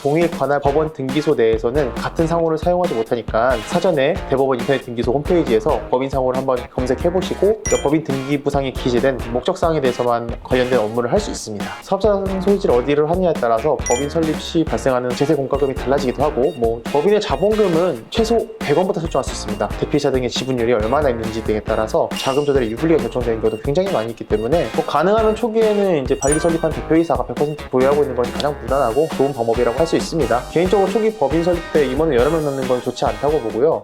동일 관할 법원 등기소 내에서는 같은 상호를 사용하지 못하니까 사전에 대법원 인터넷 등기소 홈페이지에서 법인 상호를 한번 검색해보시고 법인 등기부상에 기재된 목적사항에 대해서만 관련된 업무를 할 수 있습니다. 사업자상 소유지를 어디를 하느냐에 따라서 법인 설립 시 발생하는 제세 공과금이 달라지기도 하고 법인의 자본금은 최소 100원부터 설정할 수 있습니다. 대피이자 등의 지분율이 얼마나 있는지 등에 따라서 자금 조달의 유불리가 결정되는 경우도 굉장히 많이 있기 때문에 가능하면 초기에는 이제 발리 설립한 대표이사가 100% 보유하고 있는 것이 가장 무난하고 좋은 방법이라고 할 수 있습니다. 개인적으로 초기 법인 설립 때 임원을 여러 명 넣는 건 좋지 않다고 보고요.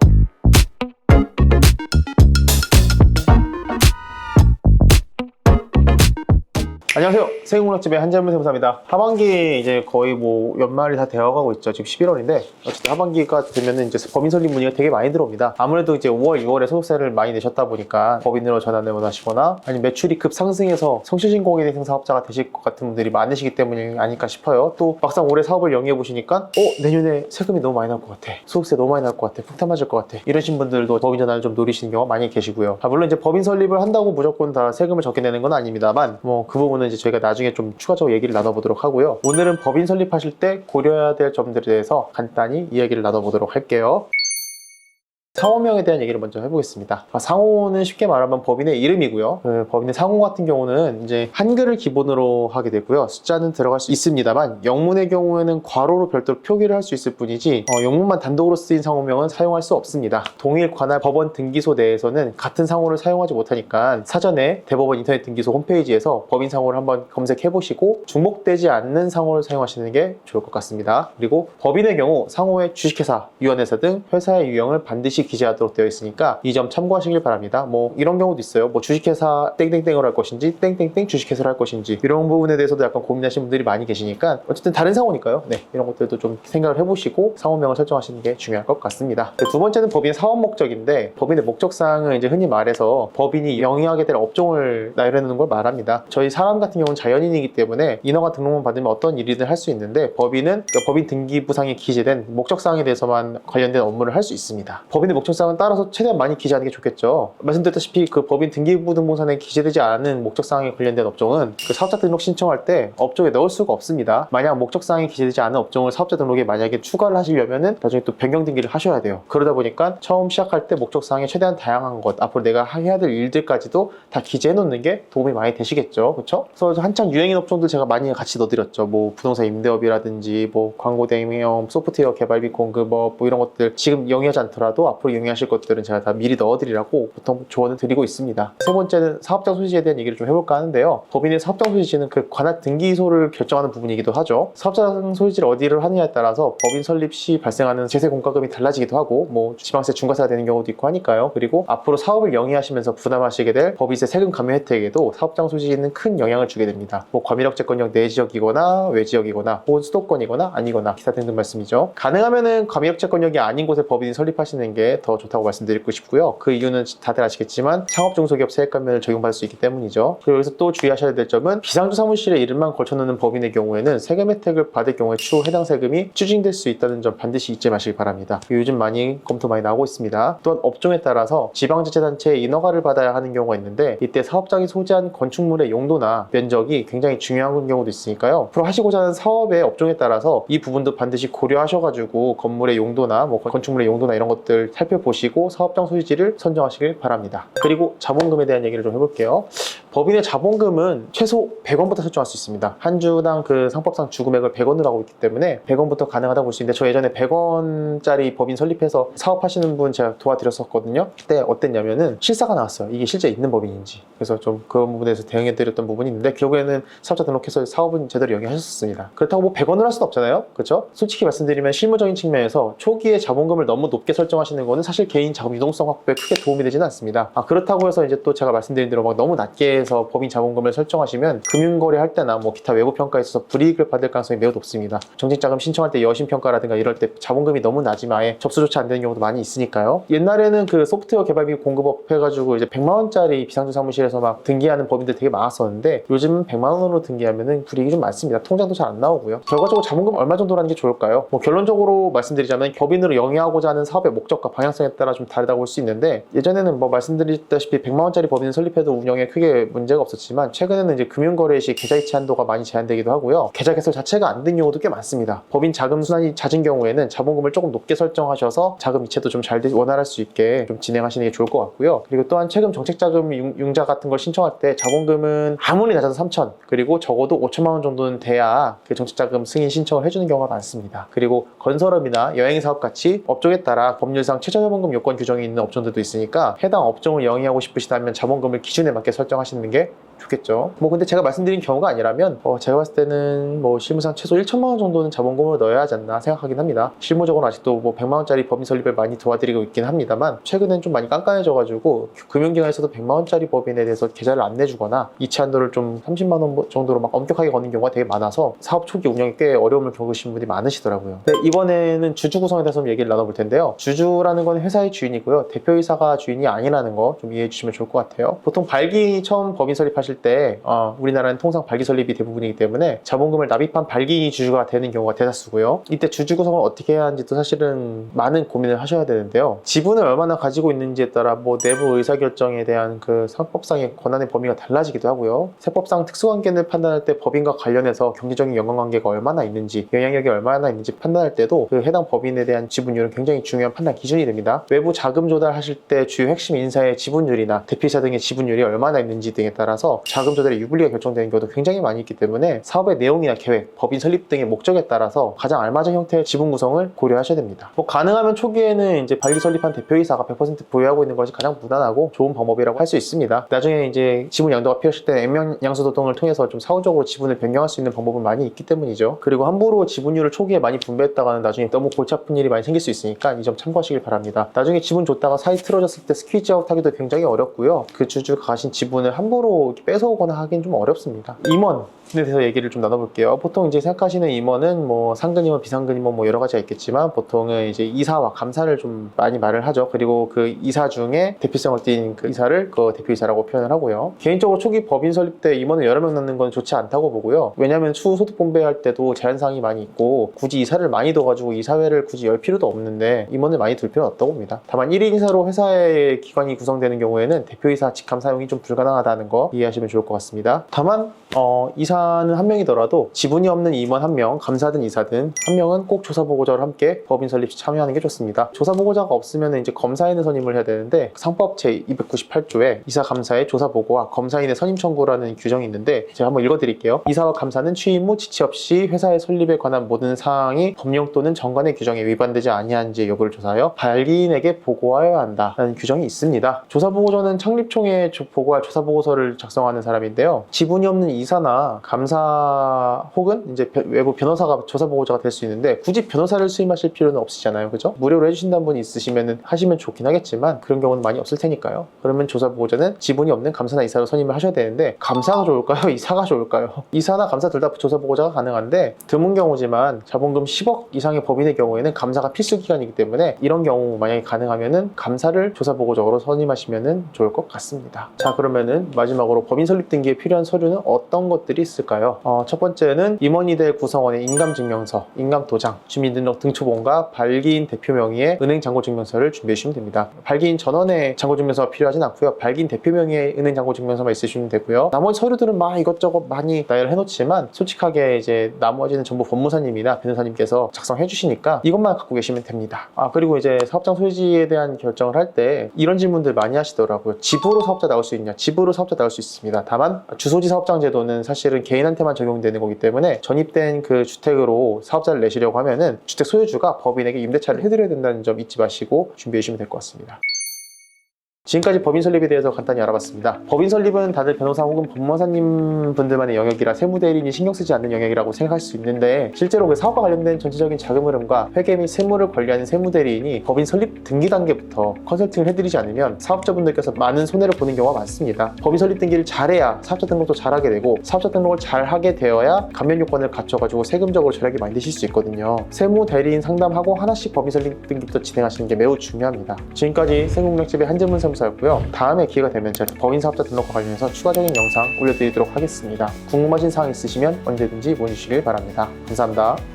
안녕하세요. 세금공략집의 한재문 세무사입니다. 하반기 이제 거의 연말이 다 되어가고 있죠. 지금 11월인데 어쨌든 하반기가 되면은 이제 법인 설립 문의가 되게 많이 들어옵니다. 아무래도 이제 5월, 6월에 소득세를 많이 내셨다 보니까 법인으로 전환을 원하시거나 아니면 매출이 급 상승해서 성실신고액 대상 사업자가 되실 것 같은 분들이 많으시기 때문이 아닐까 싶어요. 또 막상 올해 사업을 영위해 보시니까 내년에 세금이 너무 많이 나올 것 같아. 소득세 너무 많이 나올 것 같아. 폭탄 맞을 것 같아. 이러신 분들도 법인 전환을 좀 노리시는 경우가 많이 계시고요. 물론 이제 법인 설립을 한다고 무조건 다 세금을 적게 내는 건 아닙니다만 그 부분은 이제 저희가 나중에 좀 추가적으로 얘기를 나눠보도록 하고요. 오늘은 법인 설립하실 때 고려해야 될 점들에 대해서 간단히 이야기를 나눠보도록 할게요. 상호명에 대한 얘기를 먼저 해보겠습니다. 상호는 쉽게 말하면 법인의 이름이고요. 법인의 상호 같은 경우는 이제 한글을 기본으로 하게 되고요. 숫자는 들어갈 수 있습니다만 영문의 경우에는 괄호로 별도로 표기를 할 수 있을 뿐이지 영문만 단독으로 쓰인 상호명은 사용할 수 없습니다. 동일 관할 법원 등기소 내에서는 같은 상호를 사용하지 못하니까 사전에 대법원 인터넷 등기소 홈페이지에서 법인 상호를 한번 검색해보시고 중복되지 않는 상호를 사용하시는 게 좋을 것 같습니다. 그리고 법인의 경우 상호의 주식회사, 유언회사 등 회사의 유형을 반드시 기재하도록 되어 있으니까 이 점 참고하시길 바랍니다. 이런 경우도 있어요. 주식회사 땡땡땡으로 할 것인지 땡땡땡 주식회사를 할 것인지 이런 부분에 대해서도 약간 고민하시는 분들이 많이 계시니까 어쨌든 다른 상호니까요. 이런 것들도 좀 생각을 해보시고 상호명을 설정하시는 게 중요할 것 같습니다. 두 번째는 법인의 사업 목적인데 법인의 목적사항은 이제 흔히 말해서 법인이 영위하게 될 업종을 나열해놓는 걸 말합니다. 저희 사람 같은 경우는 자연인이기 때문에 인허가 등록만 받으면 어떤 일이든 할 수 있는데 법인은 법인 등기부상에 기재된 목적사항에 대해서만 관련된 업무를 할 수 있습니다. 법인의 목적사항은 따라서 최대한 많이 기재하는 게 좋겠죠. 말씀드렸다시피 그 법인 등기부등본상에 기재되지 않은 목적사항에 관련된 업종은 그 사업자 등록 신청할 때 업종에 넣을 수가 없습니다. 만약 목적사항에 기재되지 않은 업종을 사업자 등록에 만약에 추가를 하시려면은 나중에 또 변경 등기를 하셔야 돼요. 그러다 보니까 처음 시작할 때 목적사항에 최대한 다양한 것, 앞으로 내가 해야 될 일들까지도 다 기재해 놓는 게 도움이 많이 되시겠죠. 그렇죠? 그래서 한창 유행인 업종들 제가 많이 같이 넣어드렸죠. 부동산 임대업이라든지 광고 대행업, 소프트웨어 개발 및 공급 이런 것들 지금 영위하지 않더라도 앞으로 영위하실 것들은 제가 다 미리 넣어드리라고 보통 조언을 드리고 있습니다. 세 번째는 사업장 소유지에 대한 얘기를 좀 해볼까 하는데요. 법인의 사업장 소유지는 그 관할 등기소를 결정하는 부분이기도 하죠. 사업장 소유지를 어디를 하느냐에 따라서 법인 설립 시 발생하는 제세 공과금이 달라지기도 하고 지방세 중과세가 되는 경우도 있고 하니까요. 그리고 앞으로 사업을 영위하시면서 부담하시게 될 법인세 세금 감면 혜택에도 사업장 소유지는 큰 영향을 주게 됩니다. 과밀역 채권역 내지역이거나 외지역이거나 혹은 수도권이거나 아니거나 기타 등등 말씀이죠. 가능하면은 과밀역 채권역이 아닌 곳에 법인이 설립하시는 게 더 좋다고 말씀드리고 싶고요. 그 이유는 다들 아시겠지만 창업중소기업 세액 감면을 적용받을 수 있기 때문이죠. 그리고 여기서 또 주의하셔야 될 점은 비상주 사무실의 이름만 걸쳐놓는 법인의 경우에는 세금 혜택을 받을 경우에 추후 해당 세금이 추징될 수 있다는 점 반드시 잊지 마시기 바랍니다. 요즘 검토 많이 나오고 있습니다. 또한 업종에 따라서 지방자치단체의 인허가를 받아야 하는 경우가 있는데 이때 사업장이 소지한 건축물의 용도나 면적이 굉장히 중요한 경우도 있으니까요. 앞으로 하시고자 하는 사업의 업종에 따라서 이 부분도 반드시 고려하셔가지고 건물의 용도나 건축물의 용도나 이런 것들 살펴보시고 사업장 소유지를 선정하시길 바랍니다. 그리고 자본금에 대한 얘기를 좀 해볼게요. 법인의 자본금은 최소 100원부터 설정할 수 있습니다. 한 주당 그 상법상 주금액을 100원으로 하고 있기 때문에 100원부터 가능하다고 볼 수 있는데 저 예전에 100원짜리 법인 설립해서 사업하시는 분 제가 도와드렸었거든요. 그때 어땠냐면은 실사가 나왔어요. 이게 실제 있는 법인인지. 그래서 좀 그런 부분에서 대응해드렸던 부분이 있는데 결국에는 사업자 등록해서 사업은 제대로 영위하셨습니다. 그렇다고 100원을 할 수는 없잖아요. 그렇죠? 솔직히 말씀드리면 실무적인 측면에서 초기에 자본금을 너무 높게 설정하시는 거는 사실 개인 자금 유동성 확보에 크게 도움이 되지는 않습니다. 그렇다고 해서 이제 또 제가 말씀드린 대로 너무 낮게 해서 법인 자본금을 설정하시면 금융거래 할 때나 기타 외부 평가에 있어서 불이익을 받을 가능성이 매우 높습니다. 정책자금 신청할 때 여신 평가라든가 이럴 때 자본금이 너무 낮으면 아예 접수조차 안 되는 경우도 많이 있으니까요. 옛날에는 그 소프트웨어 개발 및 공급업 해가지고 이제 100만 원짜리 비상주 사무실에서 등기하는 법인들 되게 많았었는데 요즘은 100만 원으로 등기하면은 불이익이 좀 많습니다. 통장도 잘 안 나오고요. 결과적으로 자본금 얼마 정도라는 게 좋을까요? 결론적으로 말씀드리자면 법인으로 영위하고자 하는 사업의 목적과 방향성에 따라 좀 다르다고 볼 수 있는데 예전에는 말씀드렸다시피 100만 원짜리 법인을 설립해도 운영에 크게 문제가 없었지만 최근에는 이제 금융거래 시 계좌 이체 한도가 많이 제한되기도 하고요. 계좌 개설 자체가 안 된 경우도 꽤 많습니다. 법인 자금 순환이 잦은 경우에는 자본금을 조금 높게 설정하셔서 자금 이체도 좀 잘 원활할 수 있게 좀 진행하시는 게 좋을 것 같고요. 그리고 또한 최근 정책자금 융자 같은 걸 신청할 때 자본금은 아무리 낮아도 3천, 그리고 적어도 5천만 원 정도는 돼야 그 정책자금 승인 신청을 해주는 경우가 많습니다. 그리고 건설업이나 여행사업 같이 업종에 따라 법률상 최저자본금 요건 규정이 있는 업종들도 있으니까 해당 업종을 영위하고 싶으시다면 자본금을 기준에 맞게 설정하시는 게 좋겠죠. 근데 제가 말씀드린 경우가 아니라면 제가 봤을 때는 실무상 최소 1천만 원 정도는 자본금으로 넣어야 하지 않나 생각하긴 합니다. 실무적으로 아직도 100만 원짜리 법인 설립을 많이 도와드리고 있긴 합니다만 최근엔 좀 많이 깐깐해져가지고 금융기관에서도 100만 원짜리 법인에 대해서 계좌를 안 내주거나 이체 한도를 좀 30만 원 정도로 막 엄격하게 거는 경우가 되게 많아서 사업 초기 운영에 꽤 어려움을 겪으신 분이 많으시더라고요. 네, 이번에는 주주 구성에 대해서 좀 얘기를 나눠볼 텐데요. 주주라는 건 회사의 주인이고요. 대표이사가 주인이 아니라는 거 좀 이해해 주시면 좋을 것 같아요. 보통 발기 처음 법인 설립하실 때 우리나라는 통상 발기 설립이 대부분이기 때문에 자본금을 납입한 발기 주주가 되는 경우가 대다수고요. 이때 주주 구성을 어떻게 해야 하는지도 사실은 많은 고민을 하셔야 되는데요. 지분을 얼마나 가지고 있는지에 따라 내부 의사결정에 대한 그 상법상의 권한의 범위가 달라지기도 하고요. 세법상 특수관계를 판단할 때 법인과 관련해서 경제적인 연관관계가 얼마나 있는지, 영향력이 얼마나 있는지 판단할 때도 그 해당 법인에 대한 지분율은 굉장히 중요한 판단 기준이 됩니다. 외부 자금 조달하실 때 주요 핵심 인사의 지분율이나 대표이사 등의 지분율이 얼마나 있는지 등에 따라서 자금 조달의 유불리가 결정되는 경우도 굉장히 많이 있기 때문에 사업의 내용이나 계획, 법인 설립 등의 목적에 따라서 가장 알맞은 형태의 지분 구성을 고려하셔야 됩니다. 가능하면 초기에는 이제 발기 설립한 대표이사가 100% 보유하고 있는 것이 가장 무난하고 좋은 방법이라고 할 수 있습니다. 나중에 이제 지분 양도가 필요하실 때 액면양수도 등을 통해서 좀 사후적으로 지분을 변경할 수 있는 방법은 많이 있기 때문이죠. 그리고 함부로 지분율을 초기에 많이 분배했다가는 나중에 너무 골치 아픈 일이 많이 생길 수 있으니까 이 점 참고하시길 바랍니다. 나중에 지분 줬다가 사이 틀어졌을 때 스퀴즈 아웃 하기도 굉장히 어렵고요. 그 주주가 가신 지분을 함부로 뺏어오거나 하긴 좀 어렵습니다. 임원에 대해서 얘기를 좀 나눠볼게요. 보통 이제 생각하시는 임원은 상근 임원, 비상근 임원 여러 가지가 있겠지만 보통은 이제 이사와 감사를 좀 많이 말을 하죠. 그리고 그 이사 중에 대표성을 띈 그 이사를 그 대표이사라고 표현을 하고요. 개인적으로 초기 법인 설립 때 임원을 여러 명 넣는 건 좋지 않다고 보고요. 왜냐하면 추후 소득 분배할 때도 제한사항이 많이 있고 굳이 이사를 많이 둬가지고 이사회를 굳이 열 필요도 없는데 임원을 많이 둘 필요는 없다고 봅니다. 다만 1인 이사로 회사의 기관이 구성되는 경우에는 대표이사 직함 사용이 좀 불가능하다는 거 이해하시면 좋을 것 같습니다. 다만 이사는 한 명이더라도 지분이 없는 임원 한 명, 감사든 이사든 한 명은 꼭 조사보고자를 함께 법인 설립 시 참여하는 게 좋습니다. 조사보고자가 없으면 이제 검사인을 선임을 해야 되는데 상법 제298조에 이사 감사의 조사보고와 검사인의 선임 청구라는 규정이 있는데 제가 한번 읽어드릴게요. 이사와 감사는 취임 후 지체 없이 회사의 설립에 관한 모든 사항이 법령 또는 정관의 규정에 위반되지 아니한지 여부를 조사하여 발기인에게 보고하여야 한다라는 규정이 있습니다. 조사보고서는 창립총회에 보고할 조사보고서를 작성하는 사람인데요. 지분이 없는 이사나 감사 혹은 이제 외부 변호사가 조사보고자가 될 수 있는데 굳이 변호사를 수임하실 필요는 없으시잖아요. 그죠? 무료로 해주신다는 분이 있으시면 하시면 좋긴 하겠지만 그런 경우는 많이 없을 테니까요. 그러면 조사보고자는 지분이 없는 감사나 이사로 선임을 하셔야 되는데 감사가 좋을까요? 이사가 좋을까요? 이사나 감사 둘 다 조사보고자가 가능한데 드문 경우지만 자본금 10억 이상의 법인의 경우에는 감사가 필수 기간이기 때문에 이런 경우 만약에 가능하면은 감사를 조사보고적으로 선임하시면 좋을 것 같습니다. 자, 그러면은 마지막으로 법인 설립 등기에 필요한 서류는 어떤 것들이 있을까요? 첫 번째는 임원이 될 구성원의 인감증명서, 인감도장, 주민등록 등초본과 발기인 대표 명의의 은행 잔고증명서를 준비해 주시면 됩니다. 발기인 전원의 잔고증명서가 필요하진 않고요. 발기인 대표 명의의 은행 잔고증명서만 있으시면 되고요. 나머지 서류들은 막 이것저것 많이 나열해 놓지만 솔직하게 이제 나머지는 전부 법무사님이나 변호사님께서 작성해 주시니까 이것만 갖고 계시면 됩니다. 그리고 이제 사업장 소유지에 대한 결정을 할 때 이런 질문들 많이 하시더라고요. 집으로 사업자 나올 수 있냐? 집으로 사업자 나올 수 있습니다. 다만 주소지 사업장 제도는 사실은 개인한테만 적용되는 거기 때문에 전입된 그 주택으로 사업자를 내시려고 하면은 주택 소유주가 법인에게 임대차를 해드려야 된다는 점 잊지 마시고 준비해 주시면 될 것 같습니다. 지금까지 법인 설립에 대해서 간단히 알아봤습니다. 법인 설립은 다들 변호사 혹은 법무사님 분들만의 영역이라 세무대리인이 신경 쓰지 않는 영역이라고 생각할 수 있는데 실제로 그 사업과 관련된 전체적인 자금 흐름과 회계 및 세무를 관리하는 세무대리인이 법인 설립 등기 단계부터 컨설팅을 해드리지 않으면 사업자분들께서 많은 손해를 보는 경우가 많습니다. 법인 설립 등기를 잘해야 사업자 등록도 잘하게 되고 사업자 등록을 잘하게 되어야 감면 요건을 갖춰가지고 세금적으로 절약이 많이 되실 수 있거든요. 세무대리인 상담하고 하나씩 법인 설립 등기부터 진행하시는 게 매우 중요합니다. 지금까지 세무공략집의 한재문 사였고요. 다음에 기회가 되면 제가 법인 사업자 등록과 관련해서 추가적인 영상 올려드리도록 하겠습니다. 궁금하신 사항 있으시면 언제든지 문의 주시길 바랍니다. 감사합니다.